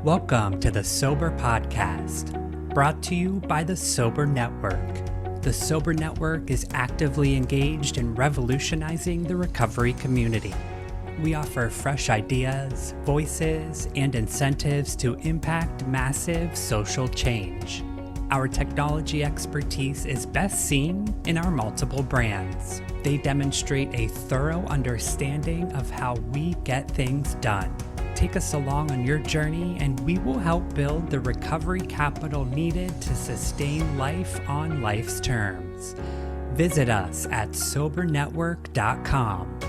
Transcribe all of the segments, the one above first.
Welcome to the Sober Podcast, brought to you by the Sober Network. The Sober Network is actively engaged in revolutionizing the recovery community. We offer fresh ideas, voices, and incentives to impact massive social change. Our technology expertise is best seen in our multiple brands. They demonstrate a thorough understanding of how we get things done. Take us along on your journey, and we will help build the recovery capital needed to sustain life on life's terms. Visit us at sobernetwork.com.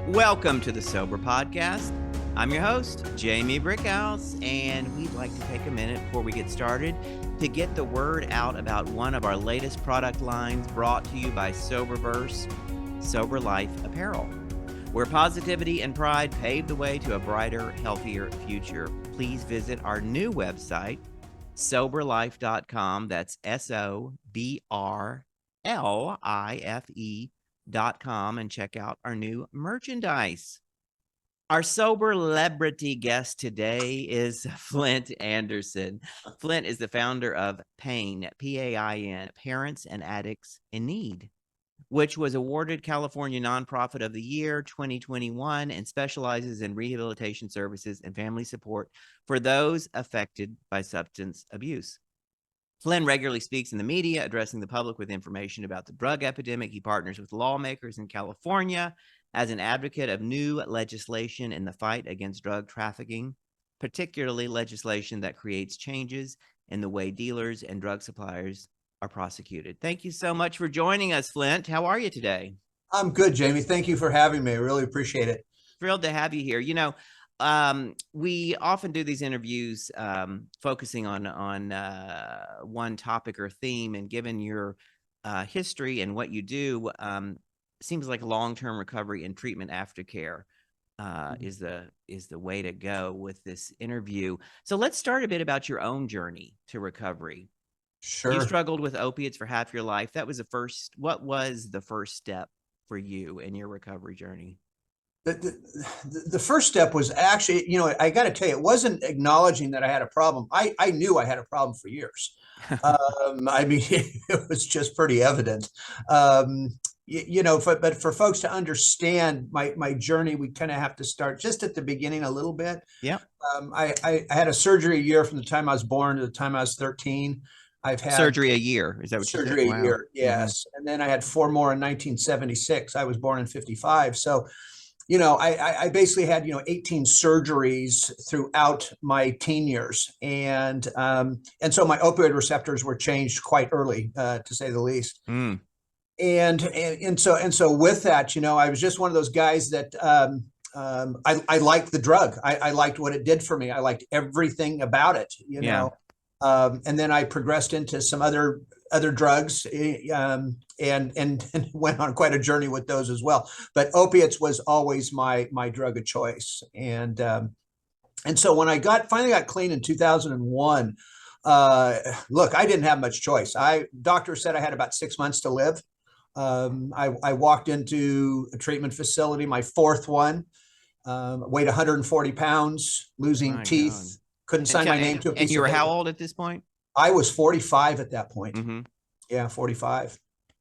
Welcome to the Sober Podcast. I'm your host, Jamie Brickhouse, and we'd like to take a minute before we get started to get the word out about one of our latest product lines brought to you by Soberverse, Sober Life Apparel, where positivity and pride pave the way to a brighter, healthier future. Please visit our new website, soberlife.com. That's SOBRLIFE.com, and check out our new merchandise. Our Soberlebrity guest today is Flindt Andersen. Flindt is the founder of PAIN, P-A-I-N, Parents and Addicts in Need, which was awarded California Nonprofit of the Year 2021 and specializes in rehabilitation services and family support for those affected by substance abuse. Flindt regularly speaks in the media, addressing the public with information about the drug epidemic. He partners with lawmakers in California as an advocate of new legislation in the fight against drug trafficking, particularly legislation that creates changes in the way dealers and drug suppliers are prosecuted. Thank you so much for joining us, Flindt. How are you today? I'm good, Jamie. Thank you for having me. I really appreciate it. Thrilled to have you here. You know, we often do these interviews focusing on one topic or theme, and given your history and what you do, seems like long-term recovery and treatment aftercare is the way to go with this interview. So let's start a bit about your own journey to recovery. Sure. You struggled with opiates for half your life. What was the first step for you in your recovery journey? The first step was actually, I got to tell you, it wasn't acknowledging that I had a problem. I knew I had a problem for years. It was just pretty evident. But for folks to understand my journey, we kind of have to start just at the beginning a little bit. Yeah. I had a surgery a year from the time I was born to the time I was 13. I've had surgery a year. Is that what surgery you said? a year? Yes. Mm-hmm. And then I had 4 more in 1976. I was born in 55. So, I basically had, 18 surgeries throughout my teen years. And so my opioid receptors were changed quite early, to say the least. Mm. And so with that, I was just one of those guys that I liked the drug. I liked what it did for me. I liked everything about it, know. And then I progressed into some other drugs and went on quite a journey with those as well. But opiates was always my drug of choice. And so when I finally got clean in 2001, look, I didn't have much choice. Doctor said I had about 6 months to live. I walked into a treatment facility, my 4th one, weighed 140 pounds, losing teeth. God. Couldn't sign my name to a piece of paper. And you were how old at this point? I was 45 at that point. Mm-hmm. Yeah, 45.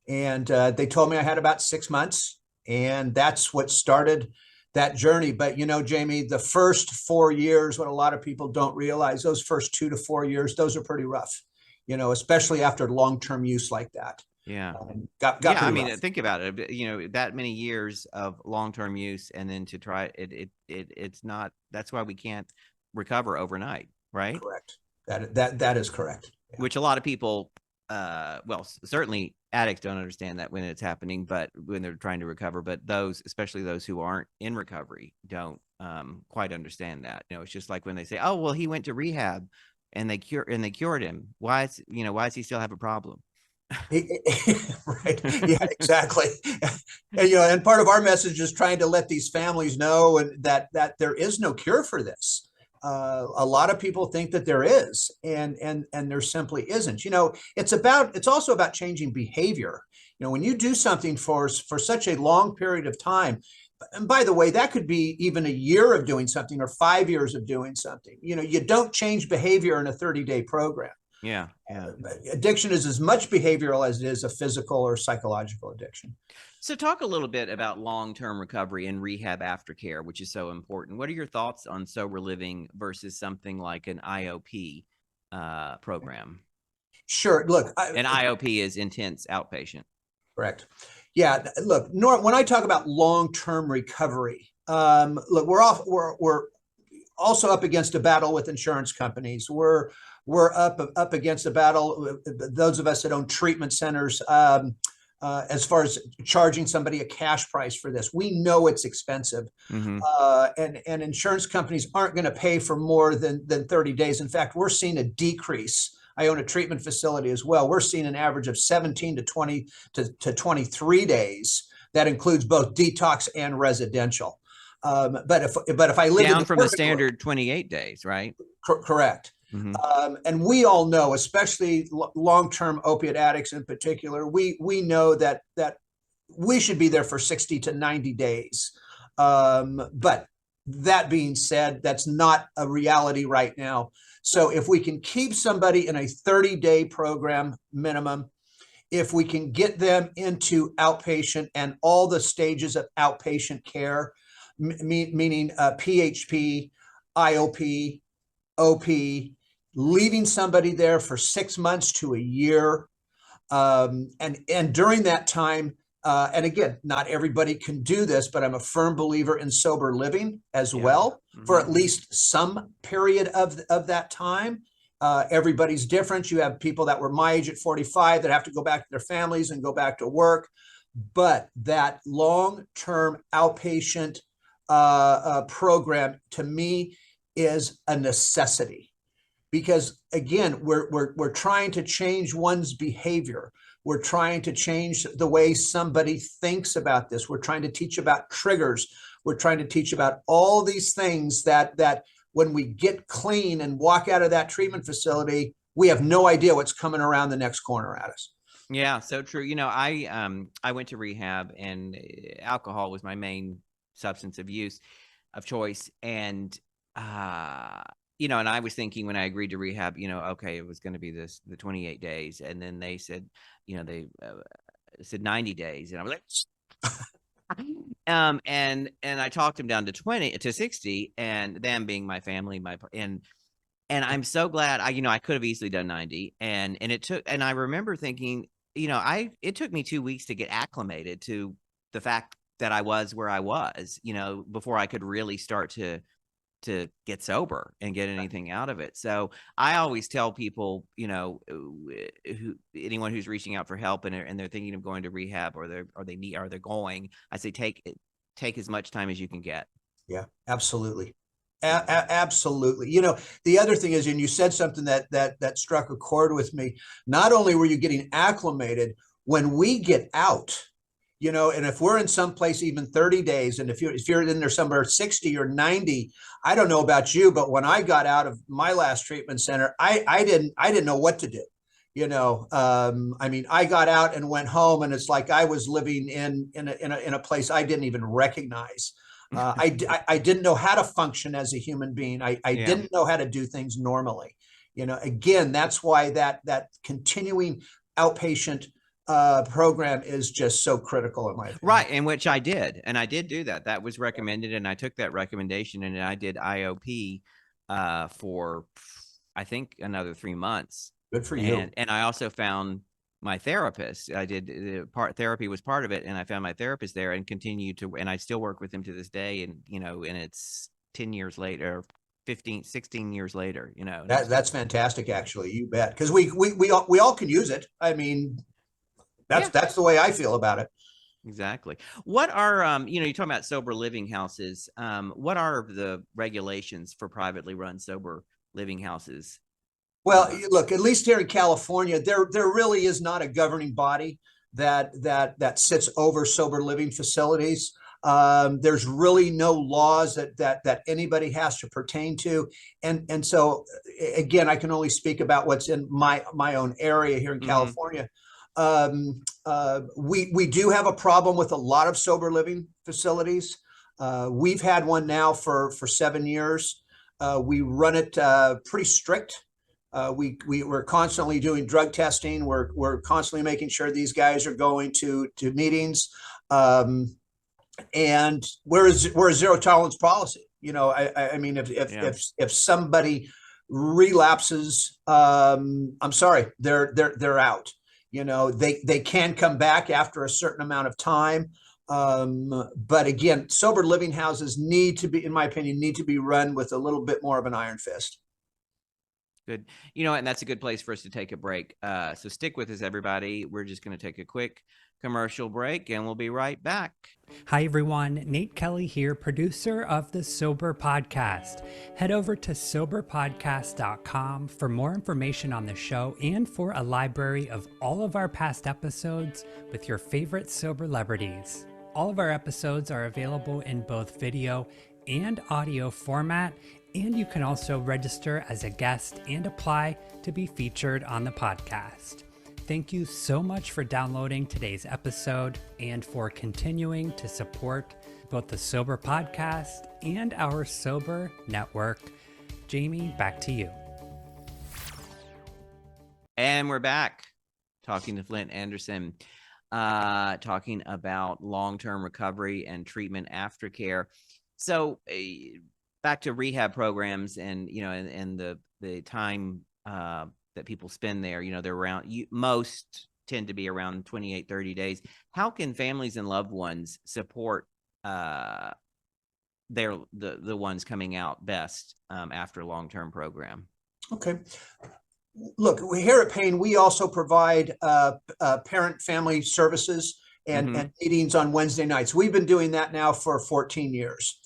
And they told me I had about 6 months, and that's what started that journey. But, Jamie, the first 4 years, what a lot of people don't realize, those first 2 to 4 years, those are pretty rough, especially after long-term use like that. Yeah. Got rough. Think about it. That many years of long-term use, and then to try it's not, that's why we can't recover overnight, right? Correct. That is correct. Yeah. Which a lot of people, certainly addicts don't understand that when it's happening, but when they're trying to recover, but especially those who aren't in recovery, don't quite understand that. It's just like when they say, "Oh, well, he went to rehab and they cured him. Why does he still have a problem?" Right. Yeah, exactly. And part of our message is trying to let these families know that there is no cure for this. A lot of people think that there is, and there simply isn't. It's also about changing behavior. When you do something for such a long period of time, And by the way, that could be even a year of doing something or 5 years of doing something. You don't change behavior in a 30-day program. Yeah. Yeah. Addiction is as much behavioral as it is a physical or psychological addiction. So talk a little bit about long-term recovery and rehab aftercare, which is so important. What are your thoughts on sober living versus something like an IOP program? Sure. Look, an IOP is intense outpatient. Correct. Yeah. Look, when I talk about long-term recovery, look, we're also up against a battle with insurance companies. We're up against a battle. Those of us that own treatment centers, as far as charging somebody a cash price for this, we know it's expensive, and insurance companies aren't going to pay for more than 30 days. In fact, we're seeing a decrease. I own a treatment facility as well. We're seeing an average of 17 to 20 to 23 days. That includes both detox and residential. But if I live down from the standard 28 days, right? Correct. And we all know, especially long-term opiate addicts in particular, we know that we should be there for 60 to 90 days. But that being said, that's not a reality right now. So if we can keep somebody in a 30-day program minimum, if we can get them into outpatient and all the stages of outpatient care, meaning PHP, IOP, OP, leaving somebody there for 6 months to a year. And during that time, and again, not everybody can do this, but I'm a firm believer in sober living as well for at least some period of that time. Everybody's different. You have people that were my age at 45 that have to go back to their families and go back to work. But that long-term outpatient program, to me, is a necessity. Because again, we're trying to change one's behavior. We're trying to change the way somebody thinks about this. We're trying to teach about triggers. We're trying to teach about all these things that when we get clean and walk out of that treatment facility, we have no idea what's coming around the next corner at us. Yeah, so true. I went to rehab, and alcohol was my main substance of use of choice. And and I was thinking when I agreed to rehab, okay, it was going to be the 28 days. And then they said, they said 90 days. And I was like, and I talked them down to 60, and them being my family, and I'm so glad I could have easily done 90. And I remember thinking, it took me 2 weeks to get acclimated to the fact that I was where I was, before I could really start to get sober and get anything out of it. So I always tell people, anyone who's reaching out for help and they're thinking of going to rehab or they're going, I say, take as much time as you can get. Yeah, absolutely. Absolutely. The other thing is, and you said something that struck a chord with me. Not only were you getting acclimated, when we get out, and if we're in some place even 30 days, and if you're in there somewhere 60 or 90, I don't know about you, but when I got out of my last treatment center, I didn't know what to do. I got out and went home, and it's like I was living in a place I didn't even recognize. I didn't know how to function as a human being. I didn't know how to do things normally. Again, that's why that continuing outpatient program is just so critical in my opinion. Right, in which I did, and I did do that. That was recommended, and I took that recommendation, and I did IOP for I think another 3 months. Good for you. And I also found my therapist. I did therapy was part of it, and I found my therapist there and continued to, and I still work with him to this day. And and it's 10 years later, 15, 16 years later. That's fantastic, actually. You bet, because we all can use it. I mean, that's the way I feel about it. Exactly. What are you're talking about sober living houses. What are the regulations for privately run sober living houses? Well, look, at least here in California, there really is not a governing body that sits over sober living facilities. There's really no laws that anybody has to pertain to, and so again, I can only speak about what's in my own area here in California. We do have a problem with a lot of sober living facilities. We've had one now for 7 years. We run it pretty strict. We're constantly doing drug testing. We're constantly making sure these guys are going to meetings, and we're a zero tolerance policy. I mean, if somebody relapses, I'm sorry, they're out. They can come back after a certain amount of time. But again, sober living houses need to be, in my opinion, run with a little bit more of an iron fist. Good. And that's a good place for us to take a break. So stick with us, everybody. We're just going to take a quick commercial break and we'll be right back. Hi, everyone. Nate Kelly here, producer of the Sober Podcast. Head over to soberpodcast.com for more information on the show and for a library of all of our past episodes with your favorite Soberlebrities. All of our episodes are available in both video and audio format, and you can also register as a guest and apply to be featured on the podcast. Thank you so much for downloading today's episode and for continuing to support both the Sober Podcast and our Sober Network. Jamie, back to you. And we're back talking to Flindt Andersen, talking about long-term recovery and treatment aftercare. So back to rehab programs and, and the time that people spend there, they're around, most tend to be around 28, 30 days. How can families and loved ones support the ones coming out best after a long-term program? Okay. Look, here at Payne, we also provide parent family services and meetings on Wednesday nights. We've been doing that now for 14 years.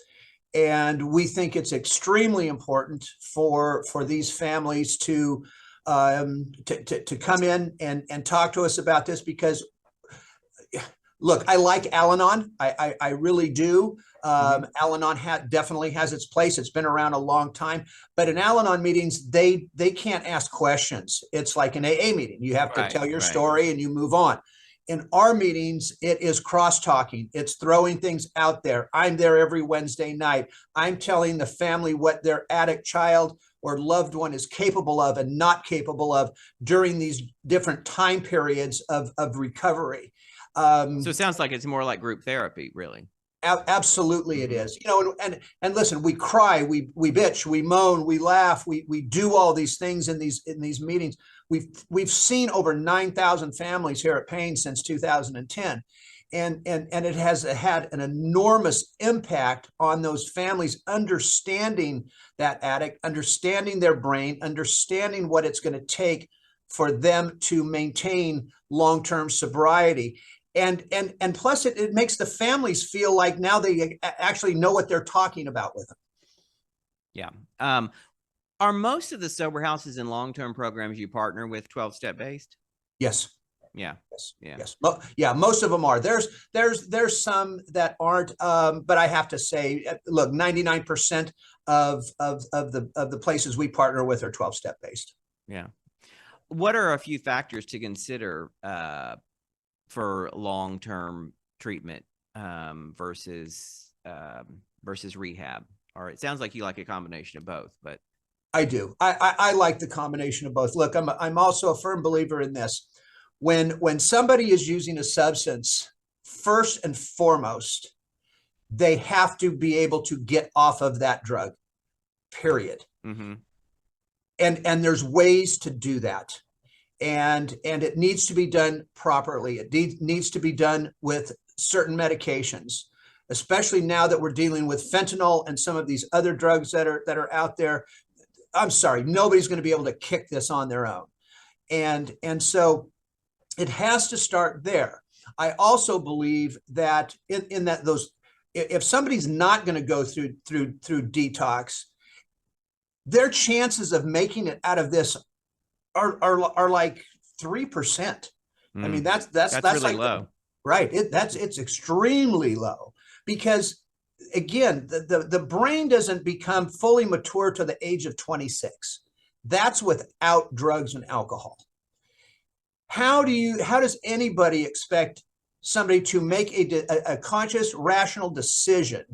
And we think it's extremely important for these families to come in and talk to us about this, because look, I like Al-Anon. I really do. Al-Anon definitely has its place. It's been around a long time, but in Al-Anon meetings, they can't ask questions. It's like an AA meeting. You have to tell your story and you move on. In our meetings, it is cross-talking. It's throwing things out there. I'm there every Wednesday night. I'm telling the family what their addict child or loved one is capable of and not capable of during these different time periods of recovery. So it sounds like it's more like group therapy, really. Absolutely it is. And listen, we cry, we bitch, we moan, we laugh, we do all these things in these meetings. We've seen over 9,000 families here at Payne since 2010. And it has had an enormous impact on those families, understanding that addict, understanding their brain, understanding what it's going to take for them to maintain long-term sobriety. And plus it makes the families feel like now they actually know what they're talking about with them. Yeah. Are most of the sober houses and long-term programs you partner with 12-step based? Yes. Yeah. Yes. Yeah. Yes. Well, yeah. Most of them are. There's some that aren't. But I have to say, look, 99% of the places we partner with are 12-step based. Yeah. What are a few factors to consider for long-term treatment versus rehab? Or it sounds like you like a combination of both, but I do. I like the combination of both. Look, I'm also a firm believer in this. When somebody is using a substance, first and foremost, they have to be able to get off of that drug, period. And there's ways to do that. And it needs to be done properly. It needs to be done with certain medications, especially now that we're dealing with fentanyl and some of these other drugs that are out there. I'm sorry, nobody's going to be able to kick this on their own. And so it has to start there. I also believe that in that if somebody's not going to go through detox, their chances of making it out of this are like 3%. I mean, that's really like low, right? It's extremely low, because again, the brain doesn't become fully mature to the age of 26. That's without drugs and alcohol. How does anybody expect somebody to make a conscious, rational decision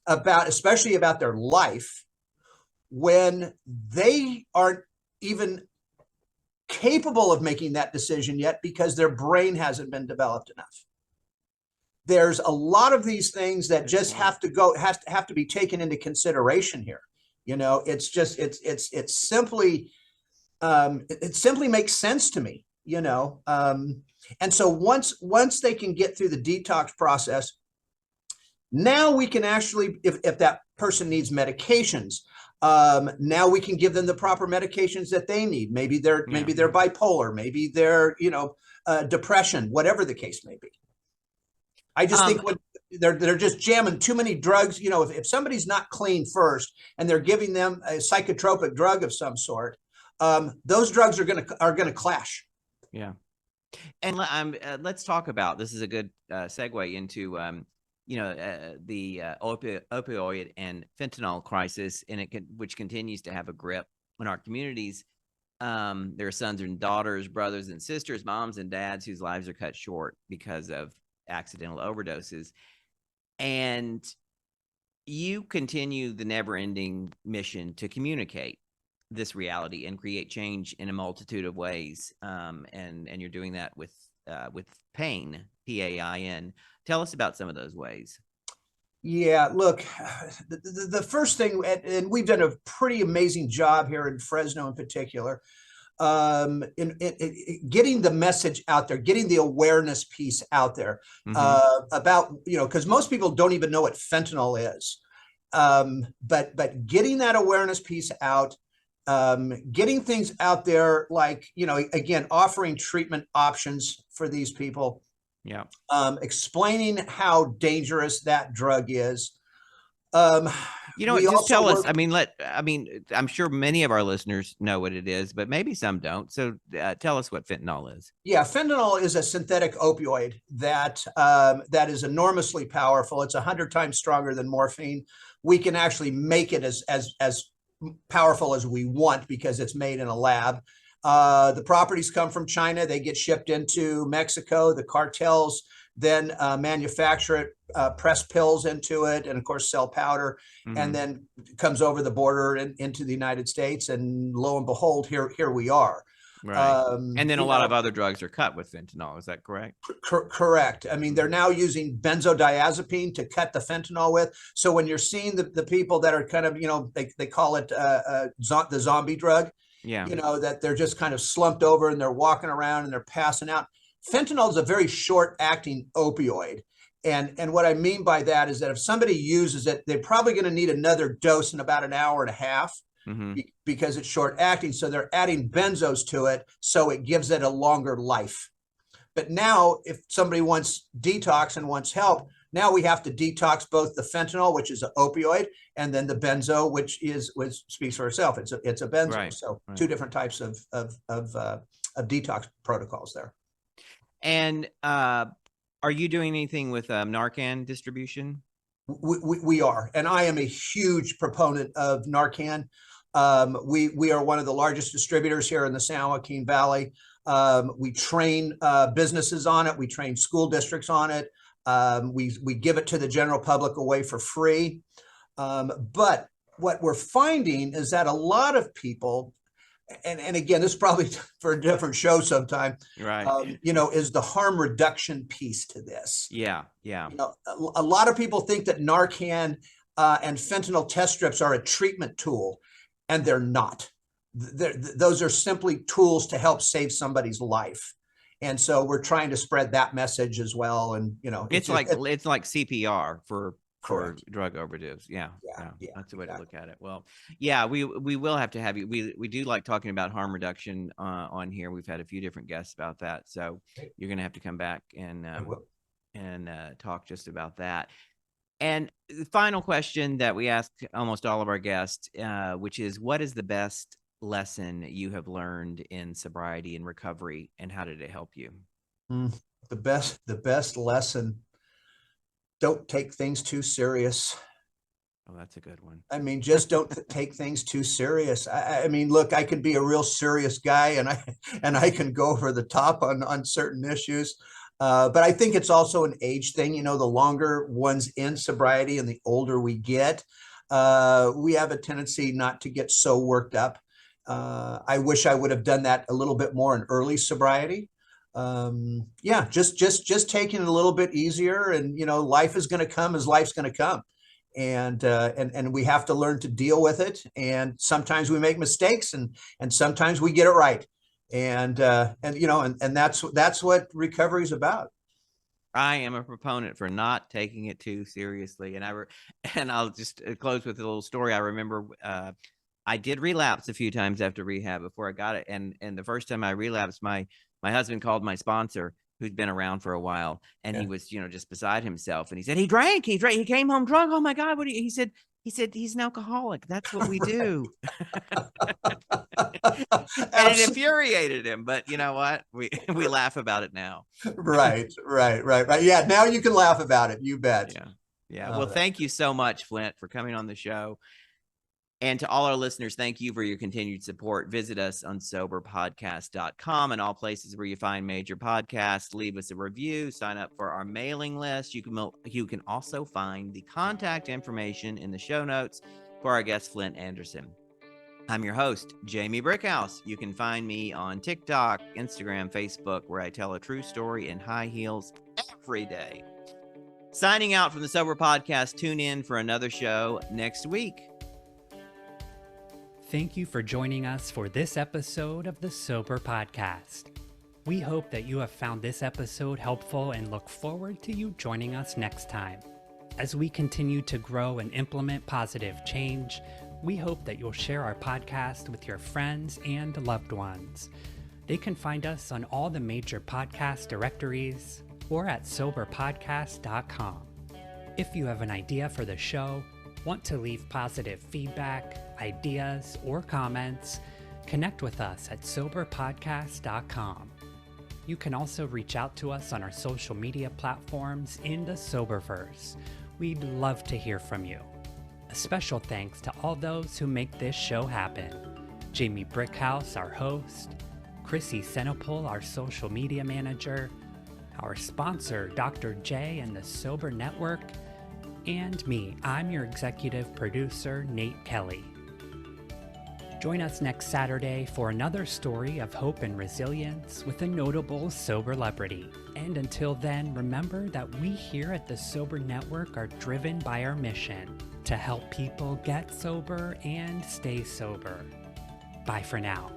especially about their life, when they aren't even capable of making that decision yet because their brain hasn't been developed enough. There's a lot of these things that just have to be taken into consideration here. It's just it's simply it simply makes sense to me. And so once they can get through the detox process, now we can actually, if that person needs medications, now we can give them the proper medications that they need. Maybe they're bipolar, maybe they're depression, whatever the case may be. I just think when they're just jamming too many drugs, if somebody's not clean first and they're giving them a psychotropic drug of some sort, those drugs are gonna clash. Yeah, and let's talk about, this is a good segue into the opioid and fentanyl crisis, and which continues to have a grip on our communities. There are sons and daughters, brothers and sisters, moms and dads whose lives are cut short because of accidental overdoses. And you continue the never-ending mission to communicate this reality and create change in a multitude of ways. And you're doing that with PAIN, PAIN. Tell us about some of those ways. Yeah, look, the first thing, and we've done a pretty amazing job here in Fresno in particular, in getting the message out there, getting the awareness piece out there, about, because most people don't even know what fentanyl is. But getting that awareness piece out, getting things out there, like, again, offering treatment options for these people. Yeah. Explaining how dangerous that drug is. Just tell us. I'm sure many of our listeners know what it is, but maybe some don't. So tell us what fentanyl is. Yeah, fentanyl is a synthetic opioid that is enormously powerful. It's 100 times stronger than morphine. We can actually make it as powerful as we want because it's made in a lab. The properties come from China. They get shipped into Mexico. The cartels then manufacture it, press pills into it, and of course sell powder, and then comes over the border into the United States. And lo and behold, here we are. Right. And then a lot of other drugs are cut with fentanyl. Is that correct? Correct. I mean, they're now using benzodiazepine to cut the fentanyl with. So when you're seeing the people that are kind of, they call it the zombie drug. Yeah. That they're just kind of slumped over and they're walking around and they're passing out. Fentanyl is a very short-acting opioid. And what I mean by that is that if somebody uses it, they're probably going to need another dose in about an hour and a half, because it's short-acting. So they're adding benzos to it, so it gives it a longer life. But now if somebody wants detox and wants help, now we have to detox both the fentanyl, which is an opioid, and then the benzo, which speaks for itself. It's a benzo. Right, so right. Two different types of detox protocols there. And are you doing anything with Narcan distribution? We are, and I am a huge proponent of Narcan. We are one of the largest distributors here in the San Joaquin Valley. We train businesses on it. We train school districts on it. We give it to the general public away for free. But what we're finding is that a lot of people, and again, this is probably for a different show sometime, right? Is the harm reduction piece to this. Yeah. A lot of people think that Narcan and fentanyl test strips are a treatment tool, and they're not. Those are simply tools to help save somebody's life. And so we're trying to spread that message as well. And, it's like CPR for drug overdose. Yeah. That's the way to look at it. Well, yeah, we will have to have you. We do like talking about harm reduction on here. We've had a few different guests about that. So you're going to have to come back and talk just about that. And the final question that we ask almost all of our guests, which is, what is the best lesson you have learned in sobriety and recovery, and how did it help you? The best lesson: don't take things too serious. Oh, that's a good one. I mean, just don't take things too serious. I mean, look, I can be a real serious guy, and I can go over the top on certain issues. But I think it's also an age thing. You know, the longer one's in sobriety and the older we get, we have a tendency not to get so worked up. I wish I would have done that a little bit more in early sobriety. Yeah, just taking it a little bit easier, and you know, life is going to come as life's going to come, and we have to learn to deal with it. And sometimes we make mistakes, and sometimes we get it right, and you know, and that's what recovery is about. I am a proponent for not taking it too seriously. And I'll just close with a little story. I remember I did relapse a few times after rehab before I got it. And the first time I relapsed, my husband called my sponsor, who'd been around for a while, and he was, you know, just beside himself. And he said, he drank, he came home drunk. Oh my God. He said, he's an alcoholic. That's what we do. And it infuriated him, but you know what? We laugh about it now. Right. Yeah. Now you can laugh about it. You bet. Yeah. Well, thank you so much, Flindt, for coming on the show. And to all our listeners, thank you for your continued support. Visit us on soberpodcast.com and all places where you find major podcasts. Leave us a review, sign up for our mailing list. You can also find the contact information in the show notes for our guest, Flindt Andersen. I'm your host, Jamie Brickhouse. You can find me on TikTok, Instagram, Facebook, where I tell a true story in high heels every day. Signing out from the Sober Podcast. Tune in for another show next week. Thank you for joining us for this episode of the Sober Podcast. We hope that you have found this episode helpful and look forward to you joining us next time. As we continue to grow and implement positive change, we hope that you'll share our podcast with your friends and loved ones. They can find us on all the major podcast directories or at soberpodcast.com. If you have an idea for the show, want to leave positive feedback, ideas, or comments, connect with us at soberpodcast.com. You can also reach out to us on our social media platforms in the Soberverse. We'd love to hear from you. A special thanks to all those who make this show happen. Jamie Brickhouse, our host, Chrissy Senopol, our social media manager, our sponsor, Dr. J and the Sober Network, and me, I'm your executive producer, Nate Kelly. Join us next Saturday for another story of hope and resilience with a notable Soberlebrity. And until then, remember that we here at the Sober Network are driven by our mission to help people get sober and stay sober. Bye for now.